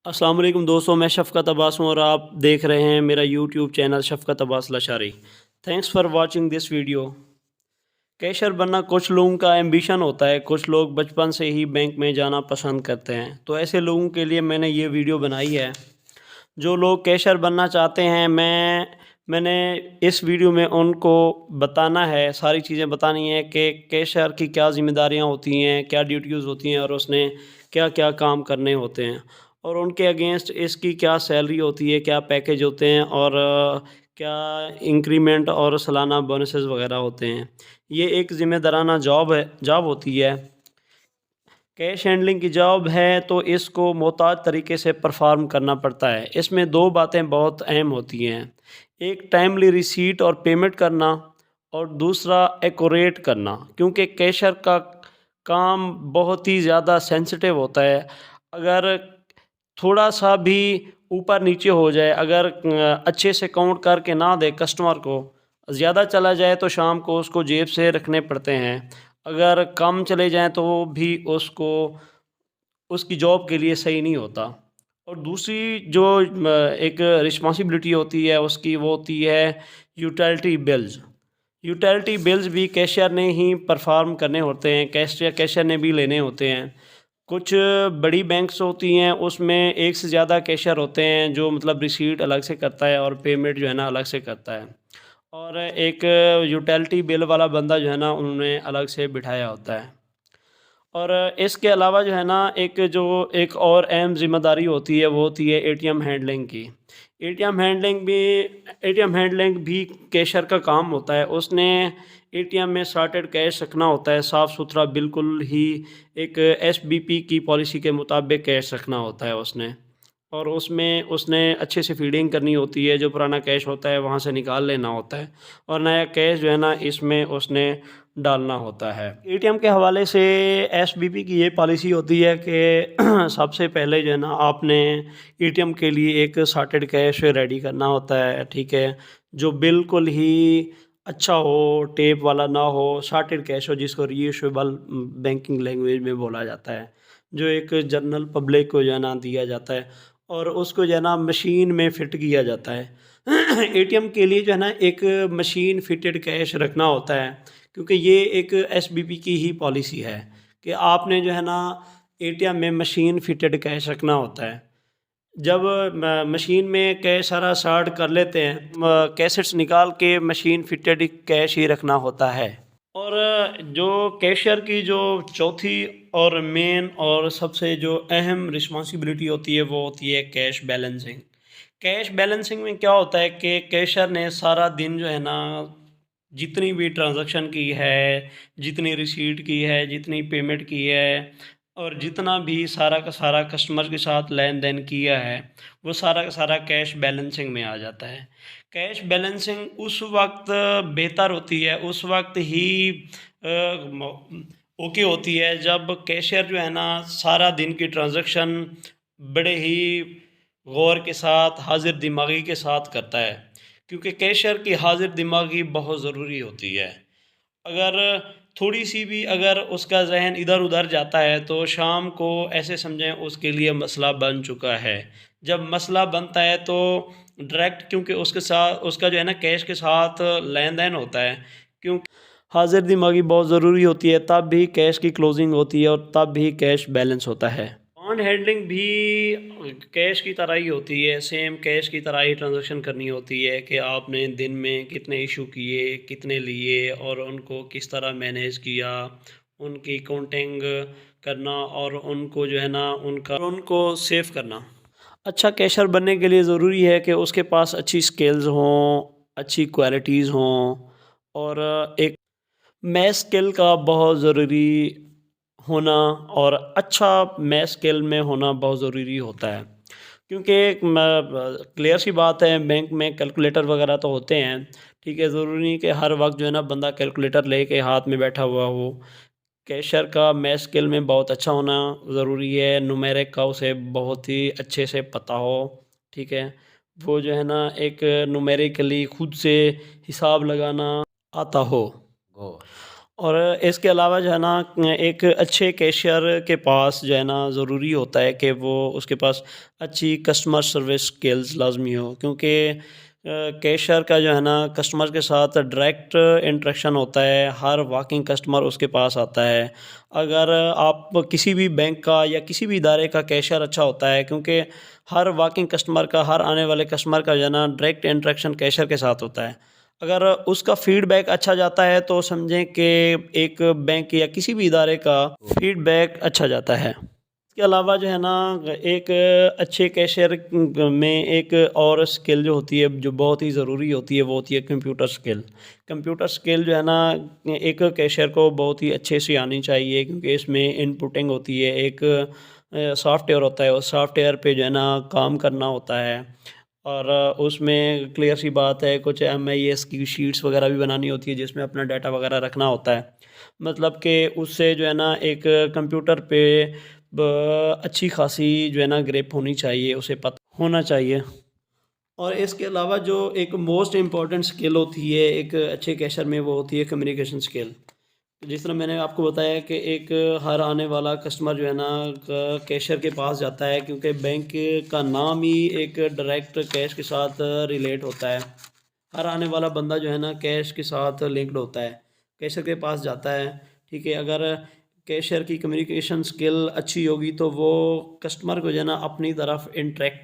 अस्सलाम वालेकुम दोस्तों, मैं शफ़क़त अब्बास हूँ और आप देख रहे हैं मेरा YouTube channel शफ़क़त Abbas Lashari. Thanks for watching this video. Cashier बनना कुछ लोगों का एम्बिशन होता है, कुछ लोग बचपन से ही बैंक में जाना पसंद करते हैं। तो ऐसे लोगों के लिए मैंने ये वीडियो बनाई है। जो लोग कैशियर बनना चाहते हैं, मैंने इस वीडियो में उनको बताना है, सारी चीज़ें बतानी है कि कैशियर की क्या ज़िम्मेदारियाँ होती हैं, क्या ड्यूटीज़ होती हैं और उसने क्या-क्या काम करने होते हैं। और उनके अगेंस्ट इसकी क्या सैलरी होती है, क्या पैकेज होते हैं और क्या इंक्रीमेंट और सालाना बोनसेस वगैरह होते हैं। ये एक ज़िम्मेदाराना जॉब होती है। कैश हैंडलिंग की जॉब है तो इसको मोहतात तरीके से परफ़ॉर्म करना पड़ता है। इसमें 2 बातें बहुत अहम होती हैं। एक टाइमली रिसीट और पेमेंट करना और दूसरा एक्यूरेट करना, क्योंकि कैशियर का काम बहुत ही ज़्यादा सेंसिटिव होता है। अगर थोड़ा-सा भी ऊपर-नीचे हो जाए, अगर अच्छे से काउंट करके ना दे कस्टमर को, ज़्यादा चला जाए तो शाम को उसको जेब से रखने पड़ते हैं। अगर कम चले जाएँ तो भी उसको उसकी जॉब के लिए सही नहीं होता। और दूसरी जो एक रिस्पॉन्सिबिलिटी होती है उसकी, वो होती है यूटिलिटी बिल्स। यूटिलिटी बिल्स भी कैशियर ने ही परफ़ॉर्म करने होते हैं, कैशियर ने भी लेने होते हैं। कुछ बड़ी बैंक्स होती हैं, उसमें एक से ज़्यादा कैशियर होते हैं जो मतलब रिसीट अलग से करता है और पेमेंट जो है ना अलग से करता है। और एक यूटिलिटी बिल वाला बंदा जो है ना उन्होंने अलग से बिठाया होता है। और इसके अलावा जो है ना एक और अहम ज़िम्मेदारी होती है, वो होती है एटीएम हैंडलिंग की। एटीएम हैंडलिंग भी एटीएम हैंडलिंग भी कैशियर का काम होता है। उसने एटीएम में सॉर्टेड कैश रखना होता है, साफ़-सुथरा बिल्कुल ही एक एसबीपी की पॉलिसी के मुताबिक कैश रखना होता है उसने। और उसमें उसने अच्छे से फ़ीडिंग करनी होती है, जो पुराना कैश होता है वहाँ से निकाल लेना होता है और नया कैश जो है ना इसमें उसने डालना होता है। एटीएम के हवाले से एसबीपी की ये पॉलिसी होती है कि सबसे पहले जो है ना आपने एटीएम के लिए एक सॉर्टेड कैश रेडी करना होता है, ठीक है? जो बिल्कुल ही अच्छा हो, टेप वाला ना हो, सॉर्टेड कैश हो जिसको रीयूसेबल बैंकिंग लैंग्वेज में बोला जाता है, जो एक जनरल पब्लिक को जो है ना दिया जाता है और उसको जो है ना मशीन में फ़िट किया जाता है। एटीएम के लिए जो है ना एक मशीन फ़िटेड कैश रखना होता है, क्योंकि ये एक एसबीपी की ही पॉलिसी है कि आपने जो है ना एटीएम में मशीन फ़िटेड कैश रखना होता है। जब मशीन में कैश सारा सॉर्ट कर लेते हैं, कैसेट्स निकाल के मशीन फ़िटेड कैश ही रखना होता है। और जो कैशियर की जो चौथी और मेन और सबसे जो अहम रिस्पॉन्सिबिलिटी होती है, वो होती है कैश बैलेंसिंग। कैश बैलेंसिंग में क्या होता है कि कैशियर ने सारा दिन जो है ना जितनी भी ट्रांज़ैक्शन की है, जितनी रिसीट की है, जितनी पेमेंट की है और जितना भी सारा का सारा कस्टमर के साथ लेन-देन किया है, वो सारा का सारा कैश बैलेंसिंग में आ जाता है। कैश बैलेंसिंग उस वक़्त बेहतर होती है, उस वक़्त ही अ, म ओके होती है जब कैशियर जो है ना सारा दिन की ट्रांज़ैक्शन बड़े ही गौर के साथ, हाज़िर दिमागी के साथ करता है। क्योंकि कैशियर की हाज़िर दिमागी बहुत ज़रूरी होती है। अगर थोड़ी-सी भी अगर उसका ज़हन इधर-उधर जाता है तो शाम को ऐसे समझें उसके लिए मसला बन चुका है। जब मसला बनता है तो डायरेक्ट, क्योंकि उसके साथ उसका जो है ना कैश के साथ लेन-देन होता है। क्योंकि हाज़िर दिमागी बहुत ज़रूरी होती है, तब भी कैश की क्लोज़िंग होती है और तब भी कैश बैलेंस होता है। फंड हैंडलिंग भी कैश की तरह ही होती है, सेम कैश की तरह ही ट्रांज़ैक्शन करनी होती है कि आपने दिन में कितने इशू किए, कितने लिए और उनको किस तरह मैनेज किया, उनकी काउंटिंग करना और उनको जो है ना उनको सेव करना। अच्छा कैशियर बनने के लिए ज़रूरी है कि उसके पास अच्छी स्किल्स हों, अच्छी क्वालिटीज़ हों और एक मैथ स्किल का बहुत ज़रूरी होना और अच्छा मैथ स्किल में होना बहुत ज़रूरी होता है। क्योंकि क्लियर सी बात है, बैंक में कैलकुलेटर वगैरह तो होते हैं, ठीक है? ज़रूरी नहीं कि हर वक़्त जो है ना बंदा कैलकुलेटर लेके हाथ में बैठा हुआ हो। कैशियर का मैथ स्किल में बहुत अच्छा होना ज़रूरी है, न्यूमेरिक का उसे बहुत ही अच्छे से पता हो, ठीक है? वो जो है ना एक न्यूमेरिकली खुद से हिसाब लगाना आता हो। और इसके अलावा जो है ना एक अच्छे कैशियर के पास जो है ना ज़रूरी होता है कि वो उसके पास अच्छी कस्टमर सर्विस स्किल्स लाज़मी हो, क्योंकि कैशियर का जो है ना कस्टमर के साथ डायरेक्ट इंटरेक्शन होता है। हर वॉकिंग कस्टमर उसके पास आता है। अगर आप किसी भी बैंक का या किसी भी इदारे का कैशियर अच्छा होता है, क्योंकि हर वॉकिंग कस्टमर का, हर आने वाले कस्टमर का जो है ना डायरेक्ट इंटरेक्शन कैशियर के साथ होता है। अगर उसका फ़ीडबैक अच्छा जाता है तो समझें कि एक बैंक या किसी भी इदारे का फ़ीडबैक अच्छा जाता है। इसके अलावा जो है ना एक अच्छे कैशियर में एक और स्किल जो होती है, जो बहुत ही ज़रूरी होती है, वो होती है कंप्यूटर स्किल। कंप्यूटर स्किल जो है ना एक कैशियर को बहुत ही अच्छे से आनी चाहिए, क्योंकि इसमें इनपुटिंग होती है, एक सॉफ्टवेयर होता है, उस सॉफ्टवेयर पे जो है ना काम करना होता है। और उसमें क्लियर सी बात है, कुछ एमआईएस की शीट्स वगैरह भी बनानी होती है, जिसमें अपना डाटा वगैरह रखना होता है। मतलब कि उससे जो है ना एक कंप्यूटर पे अच्छी खासी जो है ना ग्रिप होनी चाहिए, उसे पता होना चाहिए। और इसके अलावा जो एक मोस्ट इम्पॉर्टेंट स्किल होती है एक अच्छे कैशर में, वो होती है कम्युनिकेशन स्किल। जिस तरह मैंने आपको बताया कि एक हर आने वाला कस्टमर जो है ना कैशियर के पास जाता है, क्योंकि बैंक का नाम ही एक डायरेक्ट कैश के साथ रिलेट होता है। हर आने वाला बंदा जो है ना कैश के साथ लिंक्ड होता है, कैशियर के पास जाता है। ठीक है, अगर कैशियर की कम्युनिकेशन स्किल अच्छी होगी तो वो कस्टमर को जो है ना अपनी तरफ इंटरेक्ट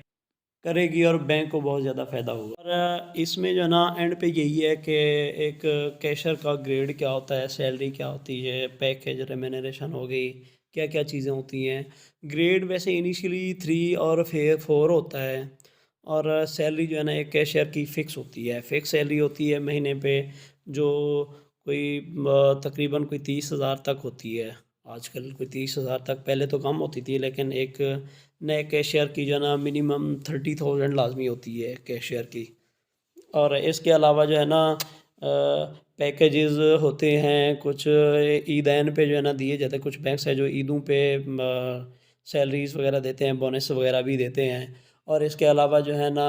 करेगी और बैंक को बहुत ज़्यादा फ़ायदा होगा। और इसमें जो है ना एंड पे यही है कि एक कैशियर का ग्रेड क्या होता है, सैलरी क्या होती है, पैकेज रेम्यूनरेशन हो गई, क्या-क्या चीज़ें होती हैं। ग्रेड वैसे इनिशियली 3 और फिर 4 होता है। और सैलरी जो है ना एक कैशियर की फ़िक्स होती है, फ़िक्स सैलरी होती है महीने पे, जो कोई तकरीबन कोई 30,000 तक होती है। आजकल कोई 30,000 तक, पहले तो कम होती थी, लेकिन एक नए कैशियर की जो है ना मिनिमम 30,000 लाज़मी होती है कैशियर की। और इसके अलावा जो है ना पैकेजेस होते हैं कुछ, ईदैन पे जो है ना दिए जाते हैं। कुछ बैंक्स हैं जो ईदों पे सैलरीज़ वगैरह देते हैं, बोनस वगैरह भी देते हैं। और इसके अलावा जो है ना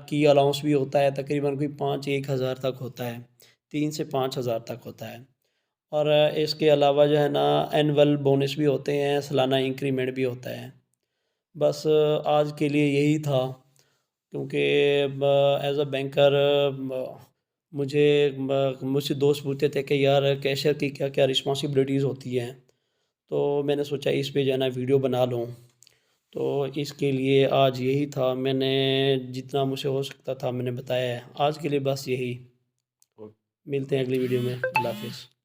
की अलाउंस भी होता है, तकरीबन कोई 5-1 हज़ार तक होता है, 3 से 5 हज़ार तक होता है। और इसके अलावा जो है ना एनुअल बोनस भी होते हैं, सालाना इंक्रीमेंट भी होता है। बस आज के लिए यही था, क्योंकि एज़ अ बैंकर मुझे मुझसे दोस्त पूछते थे कि यार कैशियर की क्या-क्या रिस्पॉन्सिबिलिटीज़ होती हैं, तो मैंने सोचा इस पे जो है ना वीडियो बना लूँ। तो इसके लिए आज यही था, मैंने जितना मुझसे हो सकता था मैंने बताया है। आज के लिए बस यही। मिलते हैं अगली वीडियो में। अल्लाह हाफ़िज़।